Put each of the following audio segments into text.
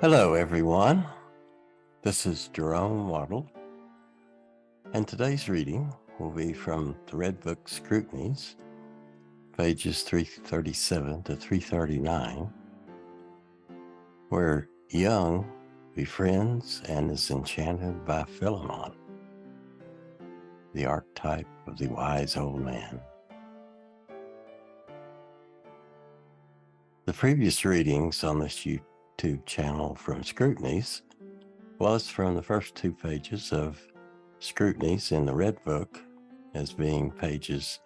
Hello everyone, this is Jerome Waddle, and today's reading will be from the Red Book Scrutinies, pages 337 to 339, where Jung befriends and is enchanted by Philemon, the archetype of the wise old man. The previous readings on this YouTube channel from Scrutinies was from the first two pages of Scrutinies in the Red Book, as being pages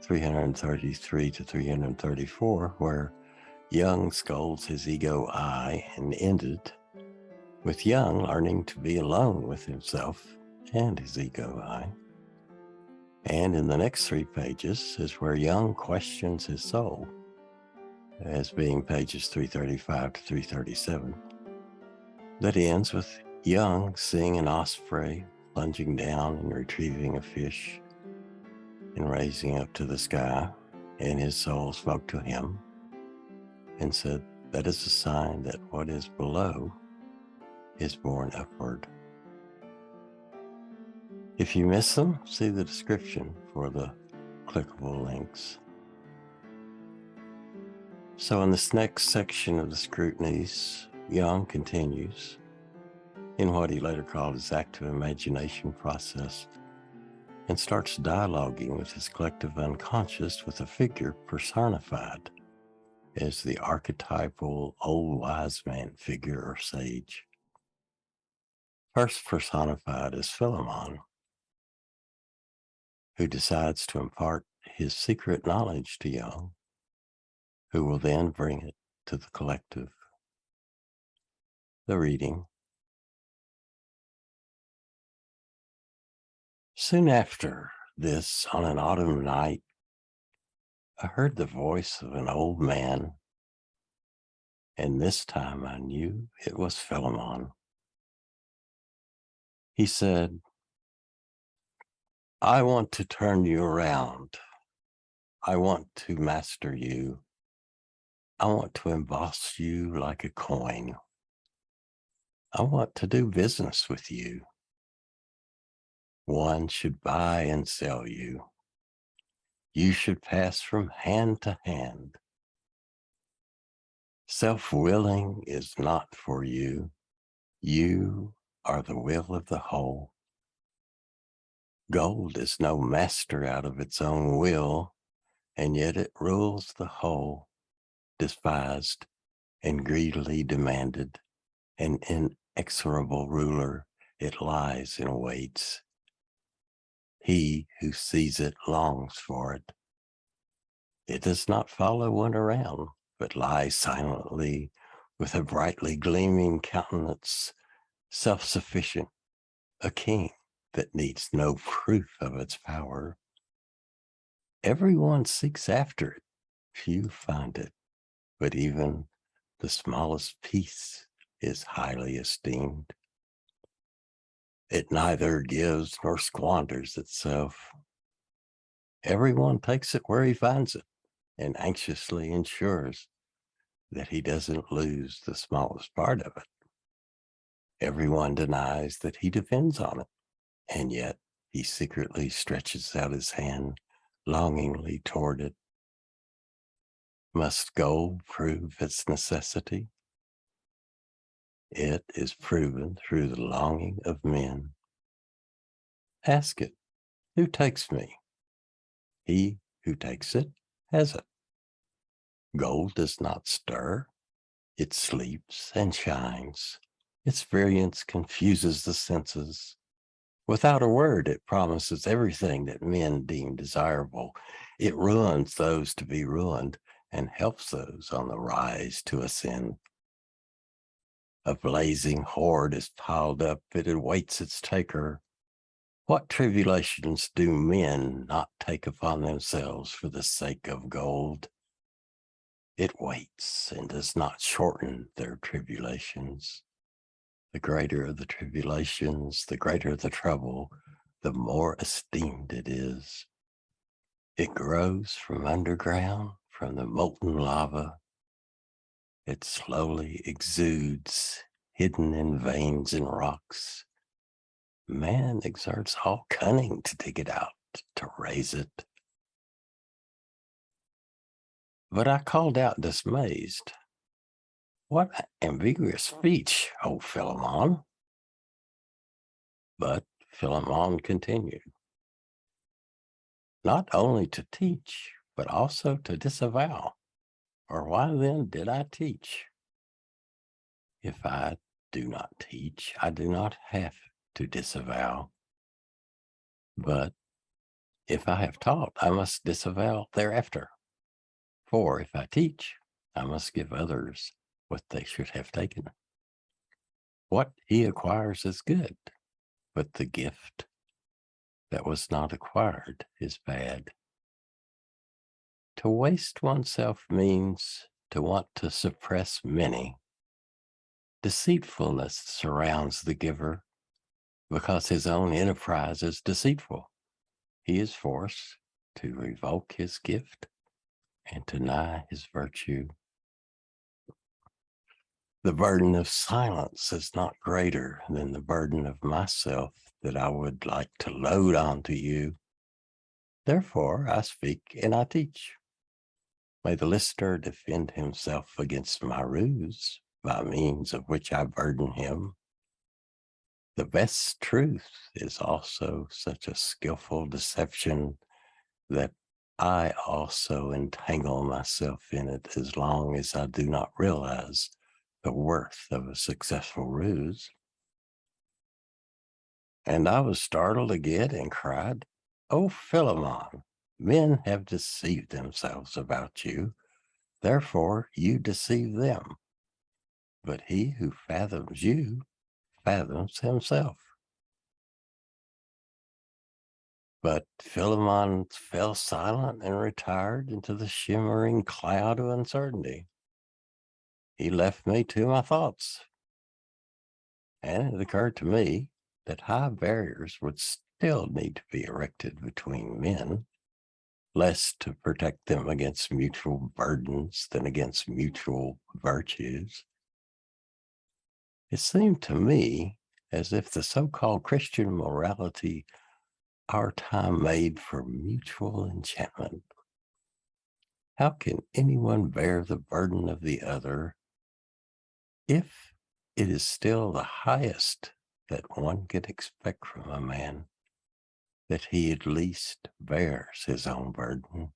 333 to 334, where Jung scolds his ego I and ended with Jung learning to be alone with himself and his ego I. And in the next three pages is where Jung questions his soul, as being pages 335 to 337. That ends with Jung seeing an osprey plunging down and retrieving a fish and raising up to the sky, and his soul spoke to him and said, that is a sign that what is below is born upward. If you miss them, see the description for the clickable links. So in this next section of the Scrutinies, Jung continues in what he later called his active imagination process and starts dialoguing with his collective unconscious with a figure personified as the archetypal old wise man figure or sage. First personified as Philemon, who decides to impart his secret knowledge to Jung, who will then bring it to the collective. The reading. Soon after this, on an autumn night, I heard the voice of an old man, and this time I knew it was Philemon. He said, I want to turn you around. I want to master you. I want to emboss you like a coin. I want to do business with you. One should buy and sell you. You should pass from hand to hand. Self-willing is not for you. You are the will of the whole. Gold is no master out of its own will, and yet it rules the whole, despised and greedily demanded, an inexorable ruler, it lies and waits. He who sees it longs for it. It does not follow one around, but lies silently with a brightly gleaming countenance, self-sufficient, a king that needs no proof of its power. Everyone seeks after it, few find it, but even the smallest piece is highly esteemed. It neither gives nor squanders itself. Everyone takes it where he finds it and anxiously ensures that he doesn't lose the smallest part of it. Everyone denies that he depends on it, and yet he secretly stretches out his hand longingly toward it. Must gold prove its necessity? It is proven through the longing of men. Ask it, who takes me? He who takes it has it. Gold does not stir. It sleeps and shines. Its brilliance confuses the senses. Without a word, it promises everything that men deem desirable. It ruins those to be ruined and helps those on the rise to ascend. A blazing hoard is piled up. It awaits its taker. What tribulations do men not take upon themselves for the sake of gold? It waits and does not shorten their tribulations. The greater the tribulations, the greater the trouble, the more esteemed it is. It grows from underground, from the molten lava. It slowly exudes hidden in veins and rocks. Man exerts all cunning to dig it out, to raise it. But I called out dismayed, "What ambiguous speech, O Philemon!" But Philemon continued, "Not only to teach, but also to disavow. Or why then did I teach? If I do not teach, I do not have to disavow. But if I have taught, I must disavow thereafter. For if I teach, I must give others what they should have taken. What he acquires is good, but the gift that was not acquired is bad. To waste oneself means to want to suppress many. Deceitfulness surrounds the giver because his own enterprise is deceitful. He is forced to revoke his gift and deny his virtue. The burden of silence is not greater than the burden of myself that I would like to load onto you. Therefore, I speak and I teach. May the listener defend himself against my ruse, by means of which I burden him. The best truth is also such a skillful deception that I also entangle myself in it as long as I do not realize the worth of a successful ruse. And I was startled again and cried, "O Philemon, men have deceived themselves about you. Therefore you deceive them. But he who fathoms you fathoms himself." But Philemon fell silent and retired into the shimmering cloud of uncertainty. He left me to my thoughts. And it occurred to me that high barriers would still need to be erected between men, less to protect them against mutual burdens than against mutual virtues. It seemed to me as if the so-called Christian morality our time made for mutual enchantment. How can anyone bear the burden of the other if it is still the highest that one can expect from a man, that he at least bears his own burden?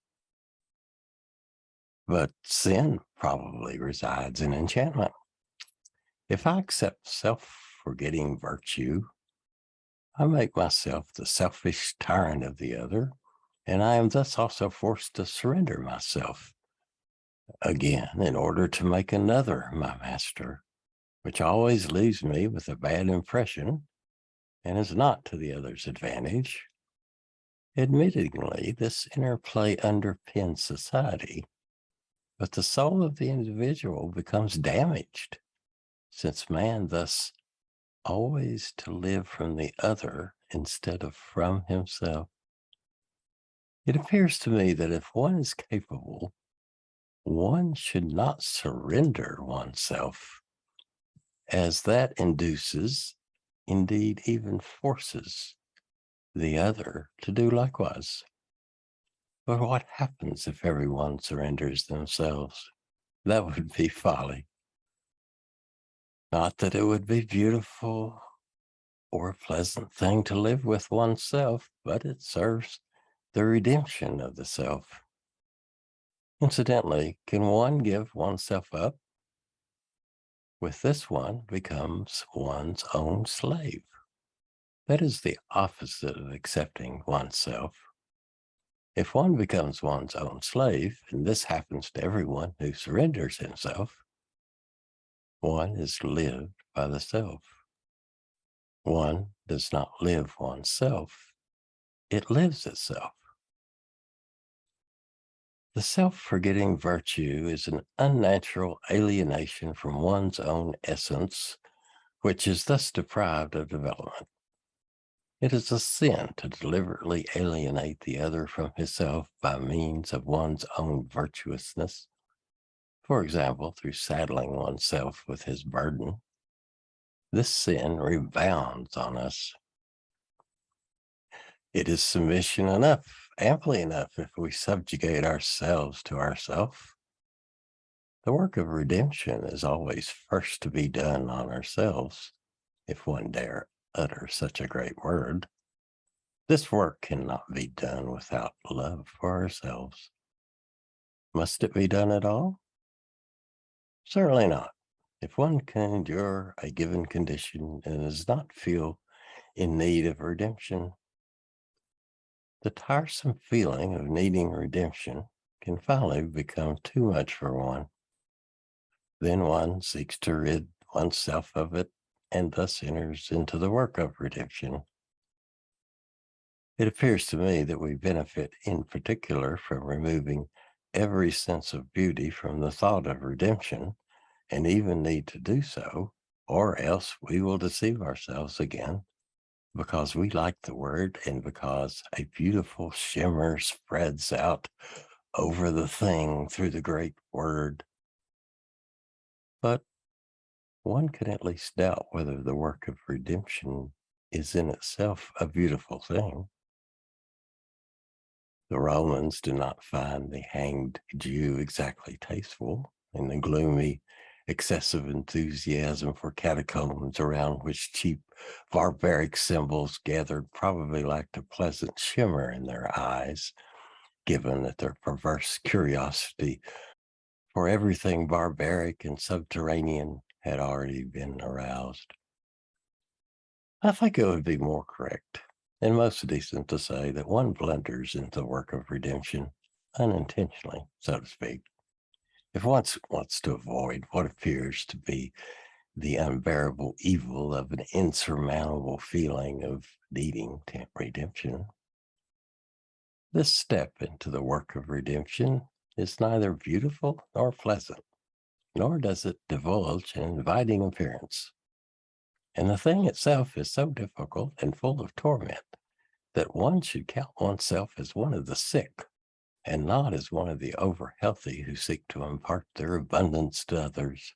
But sin probably resides in enchantment. If I accept self-forgetting virtue, I make myself the selfish tyrant of the other, and I am thus also forced to surrender myself again in order to make another my master, which always leaves me with a bad impression and is not to the other's advantage. Admittingly, this interplay underpins society, but the soul of the individual becomes damaged, since man thus always to live from the other instead of from himself. It appears to me that if one is capable, one should not surrender oneself, as that induces, indeed even forces, the other to do likewise. But what happens if everyone surrenders themselves? That would be folly. Not that it would be beautiful or a pleasant thing to live with oneself, but it serves the redemption of the self. Incidentally, can one give oneself up? With this, one becomes one's own slave. That is the opposite of accepting oneself. If one becomes one's own slave, and this happens to everyone who surrenders himself, one is lived by the self. One does not live oneself, it lives itself. The self-forgetting virtue is an unnatural alienation from one's own essence, which is thus deprived of development. It is a sin to deliberately alienate the other from himself by means of one's own virtuousness, for example, through saddling oneself with his burden. this sin rebounds on us. It is submission enough, amply enough, if we subjugate ourselves to ourself. The work of redemption is always first to be done on ourselves, if one dare utter such a great word. This work cannot be done without love for ourselves. Must it be done at all? Certainly not. If one can endure a given condition and does not feel in need of redemption, the tiresome feeling of needing redemption can finally become too much for one. Then one seeks to rid oneself of it and thus enters into the work of redemption. It appears to me that we benefit in particular from removing every sense of beauty from the thought of redemption, and even need to do so, or else we will deceive ourselves again, because we like the word and because a beautiful shimmer spreads out over the thing through the great word. But one can at least doubt whether the work of redemption is in itself a beautiful thing. The Romans did not find the hanged Jew exactly tasteful, and the gloomy, excessive enthusiasm for catacombs around which cheap, barbaric symbols gathered probably lacked a pleasant shimmer in their eyes, given that their perverse curiosity for everything barbaric and subterranean had already been aroused. I think it would be more correct and most decent to say that one blunders into the work of redemption unintentionally, so to speak, if one wants to avoid what appears to be the unbearable evil of an insurmountable feeling of needing redemption. This step into the work of redemption is neither beautiful nor pleasant, nor does it divulge an inviting appearance. And the thing itself is so difficult and full of torment that one should count oneself as one of the sick and not as one of the over-healthy who seek to impart their abundance to others.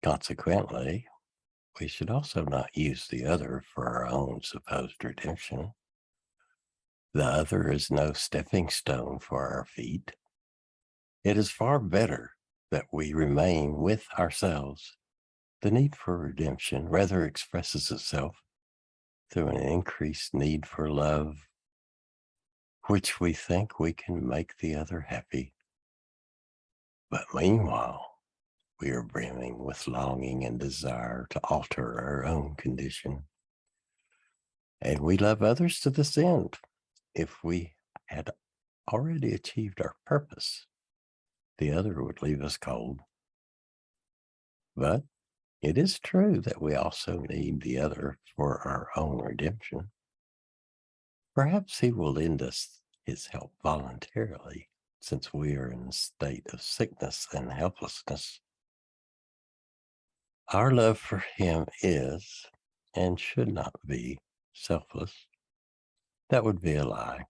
Consequently, we should also not use the other for our own supposed redemption. The other is no stepping stone for our feet. It is far better that we remain with ourselves. The need for redemption rather expresses itself through an increased need for love, which we think we can make the other happy. But meanwhile, we are brimming with longing and desire to alter our own condition. And we love others to this end. If we had already achieved our purpose, the other would leave us cold. But it is true that we also need the other for our own redemption. Perhaps he will lend us his help voluntarily, since we are in a state of sickness and helplessness. Our love for him is, and should not be, selfless. That would be a lie,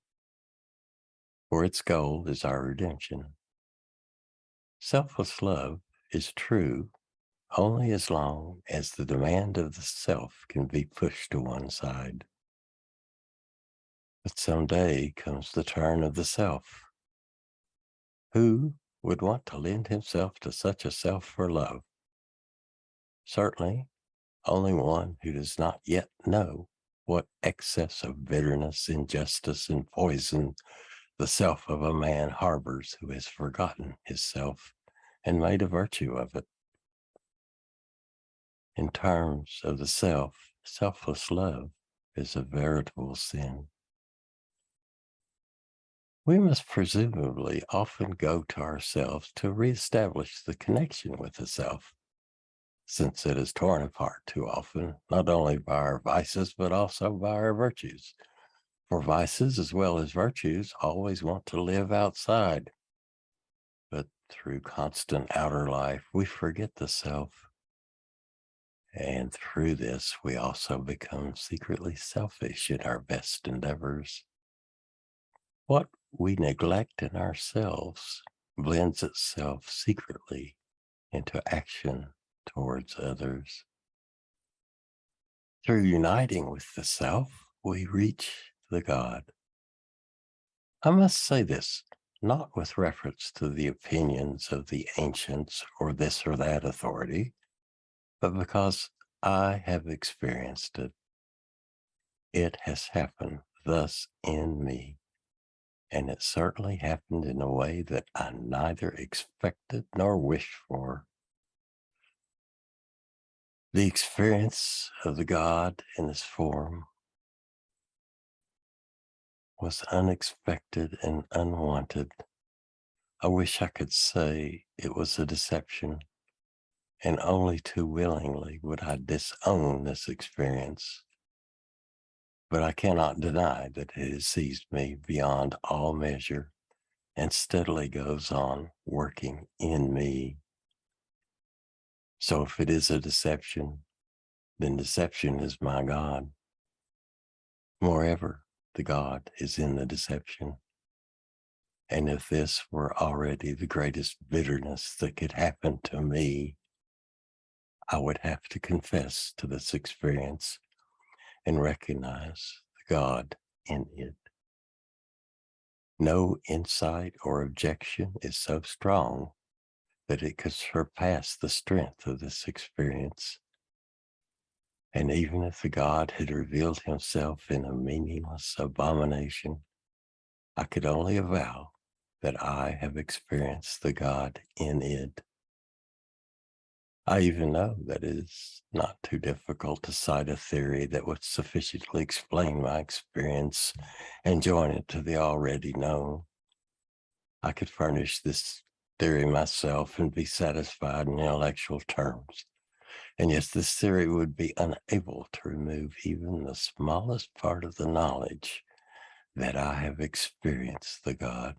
for its goal is our redemption. Selfless love is true only as long as the demand of the self can be pushed to one side. But someday comes the turn of the self. Who would want to lend himself to such a self for love? Certainly, only one who does not yet know what excess of bitterness, injustice, and poison the self of a man harbors who has forgotten his self and made a virtue of it. In terms of the self, selfless love is a veritable sin. We must presumably often go to ourselves to reestablish the connection with the self, since it is torn apart too often, not only by our vices, but also by our virtues. For vices as well as virtues always want to live outside. But through constant outer life, we forget the self. And through this, we also become secretly selfish in our best endeavors. What we neglect in ourselves blends itself secretly into action towards others. Through uniting with the self, we reach the God. I must say this, not with reference to the opinions of the ancients or this or that authority, but because I have experienced it. It has happened thus in me, and it certainly happened in a way that I neither expected nor wished for. The experience of the God in this form was unexpected and unwanted. I wish I could say it was a deception, and only too willingly would I disown this experience. But I cannot deny that it has seized me beyond all measure and steadily goes on working in me. So if it is a deception, then deception is my God. Moreover, the God is in the deception. And if this were already the greatest bitterness that could happen to me, I would have to confess to this experience and recognize the God in it. No insight or objection is so strong that it could surpass the strength of this experience. And even if the God had revealed himself in a meaningless abomination, I could only avow that I have experienced the God in it. I even know that it is not too difficult to cite a theory that would sufficiently explain my experience and join it to the already known. I could furnish this theory myself and be satisfied in intellectual terms. And yet this theory would be unable to remove even the smallest part of the knowledge that I have experienced the God.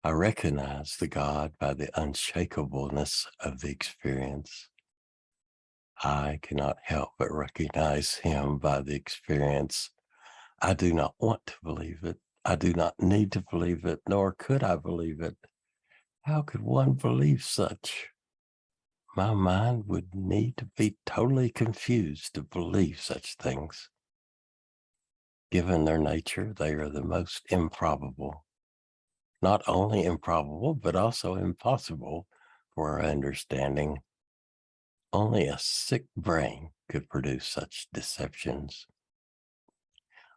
I recognize the God by the unshakableness of the experience. I cannot help but recognize him by the experience. I do not want to believe it. I do not need to believe it, nor could I believe it. How could one believe such? My mind would need to be totally confused to believe such things. Given their nature, they are the most improbable. Not only improbable, but also impossible for our understanding. Only a sick brain could produce such deceptions.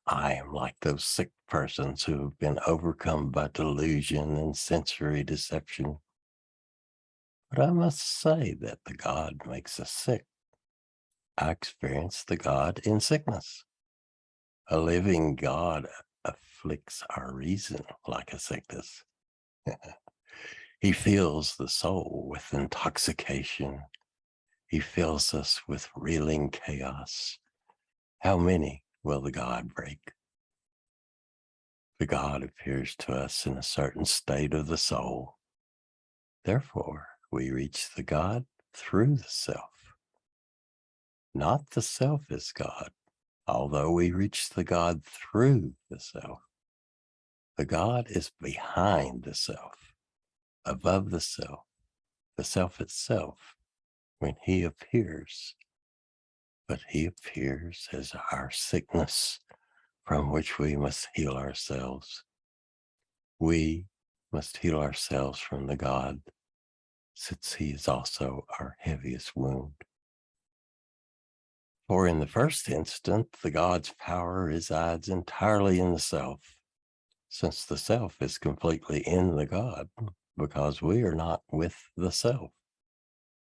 I am like those sick persons who have been overcome by delusion and sensory deception. But I must say that the God makes us sick. I experience the God in sickness. A living God afflicts our reason like a sickness. He fills the soul with intoxication. He fills us with reeling chaos. How many will the God break? The God appears to us in a certain state of the soul. Therefore, we reach the God through the self. Not the self is God, although we reach the God through the self. The God is behind the self, above the self itself, when he appears. But he appears as our sickness from which we must heal ourselves. We must heal ourselves from the God, since he is also our heaviest wound. For in the first instant, the God's power resides entirely in the self, since the self is completely in the God, because we are not with the self.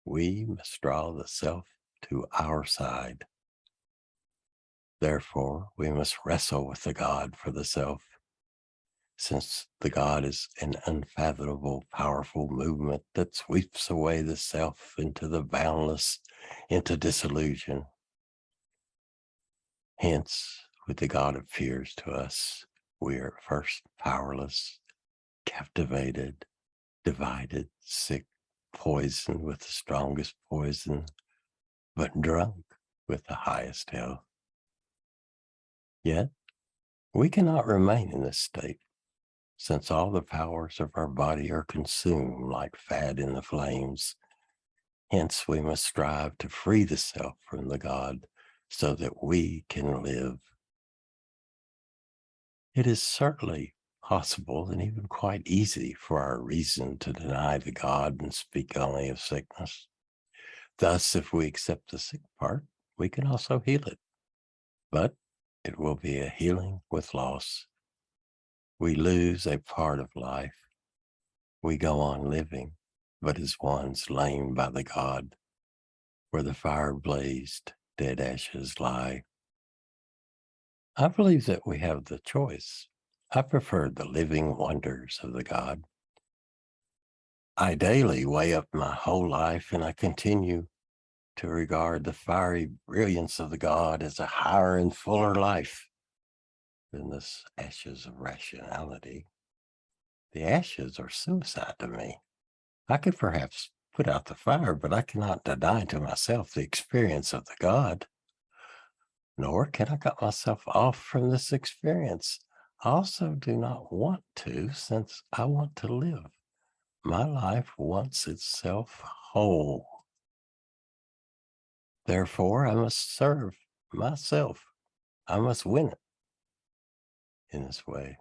We must draw the self to our side. Therefore, we must wrestle with the God for the self, since the God is an unfathomable, powerful movement that sweeps away the self into the boundless, into disillusion. Hence, when the God appears to us, we are at first powerless, captivated, divided, sick, poisoned with the strongest poison, but drunk with the highest health. Yet, we cannot remain in this state, since all the powers of our body are consumed like fat in the flames, Hence, we must strive to free the self from the God so that we can live. It is certainly possible and even quite easy for our reason to deny the God and speak only of sickness. Thus, if we accept the sick part, we can also heal it. But it will be a healing with loss. We lose a part of life. We go on living, but as one slain by the God, where the fire blazed, dead ashes lie. I believe that we have the choice. I prefer the living wonders of the God. I daily weigh up my whole life, and I continue to regard the fiery brilliance of the God as a higher and fuller life than this ashes of rationality. The ashes are suicide to me. I could perhaps put out the fire, but I cannot deny to myself the experience of the God. Nor can I cut myself off from this experience. I also do not want to, since I want to live. My life wants itself whole. Therefore, I must serve myself. I must win it in this way.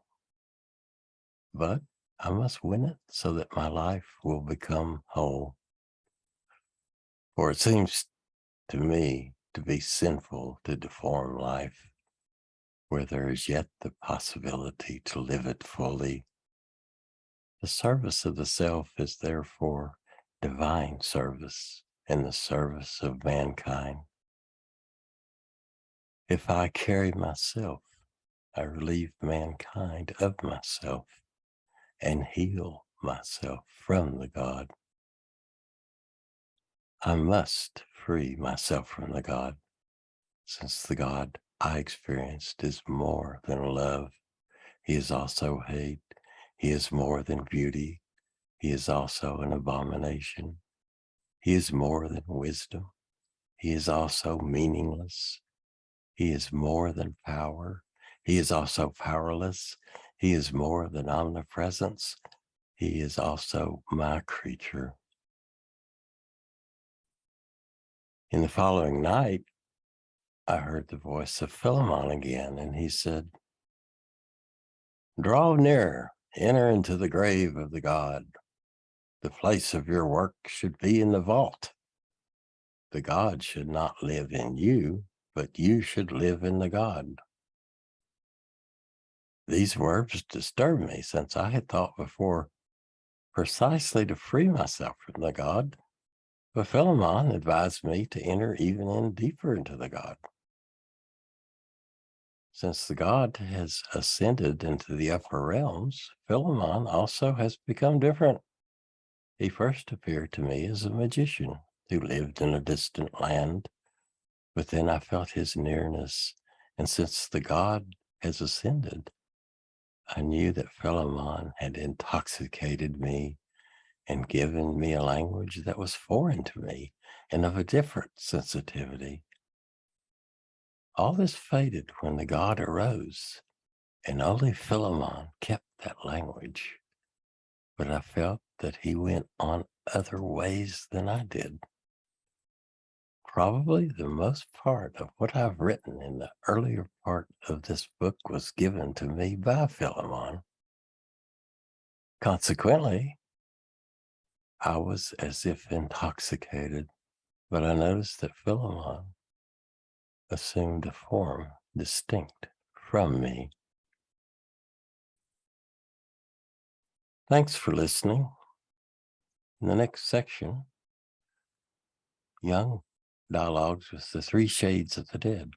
But I must win it so that my life will become whole. For it seems to me to be sinful to deform life, where there is yet the possibility to live it fully. The service of the self is therefore divine service and the service of mankind. If I carry myself, I relieve mankind of myself and heal myself from the God. I must free myself from the God, since the God I experienced is more than love. He is also hate. He is more than beauty. He is also an abomination. He is more than wisdom. He is also meaningless. He is more than power. He is also powerless. He is more than omnipresence. He is also my creature. In the following night, I heard the voice of Philemon again, and he said, "Draw near, enter into the grave of the God. The place of your work should be in the vault. The God should not live in you, but you should live in the God." These words disturbed me, since I had thought before precisely to free myself from the God, but Philemon advised me to enter even in deeper into the God. Since the God has ascended into the upper realms, Philemon also has become different. He first appeared to me as a magician who lived in a distant land, but then I felt his nearness, and since the God has ascended, I knew that Philemon had intoxicated me and given me a language that was foreign to me and of a different sensitivity. All this faded when the God arose, and only Philemon kept that language. But I felt that he went on other ways than I did. Probably the most part of what I've written in the earlier part of this book was given to me by Philemon. Consequently, I was as if intoxicated, but I noticed that Philemon assumed a form distinct from me. Thanks for listening. In the next section, Jung dialogues with the three shades of the dead.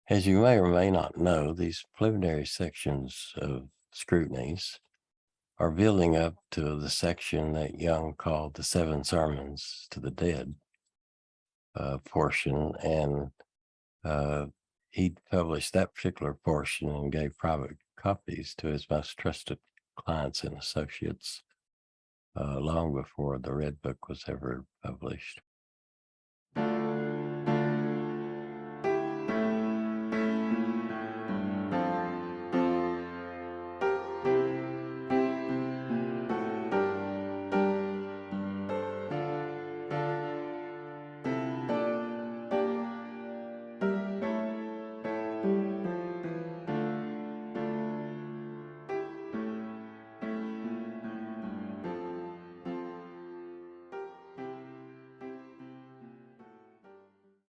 As you may or may not know, these preliminary sections of Scrutinies are building up to the section that Jung called the 7 Sermons to the Dead portion, and he published that particular portion and gave private copies to his most trusted clients and associates long before the Red Book was ever published.